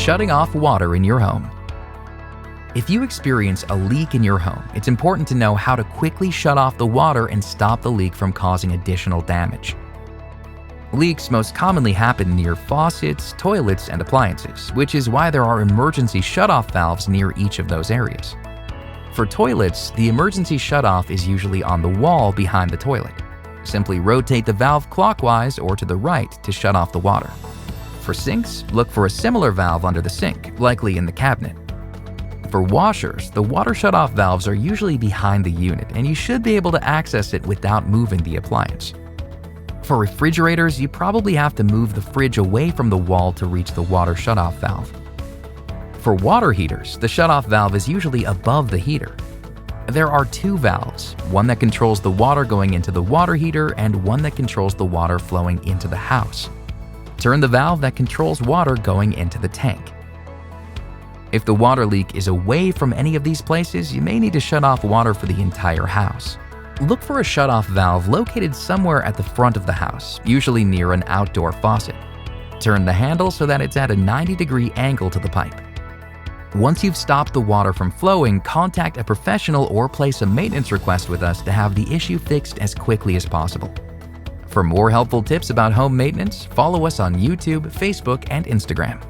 shutting off water in your home. If you experience a leak in your home, it's important to know how to quickly shut off the water and stop the leak from causing additional damage. Leaks most commonly happen near faucets, toilets, and appliances, which is why there are emergency shutoff valves near each of those areas. For toilets, the emergency shutoff is usually on the wall behind the toilet. Simply rotate the valve clockwise or to the right to shut off the water. For sinks, look for a similar valve under the sink, likely in the cabinet. For washers, the water shutoff valves are usually behind the unit, and you should be able to access it without moving the appliance. For refrigerators, you probably have to move the fridge away from the wall to reach the water shutoff valve. For water heaters, the shutoff valve is usually above the heater. There are two valves, one that controls the water going into the water heater and one that controls the water flowing into the house. Turn the valve that controls water going into the tank. If the water leak is away from any of these places, you may need to shut off water for the entire house. Look for a shutoff valve located somewhere at the front of the house, usually near an outdoor faucet. Turn the handle so that it's at a 90-degree angle to the pipe. Once you've stopped the water from flowing, contact a professional or place a maintenance request with us to have the issue fixed as quickly as possible. For more helpful tips about home maintenance, follow us on YouTube, Facebook, and Instagram.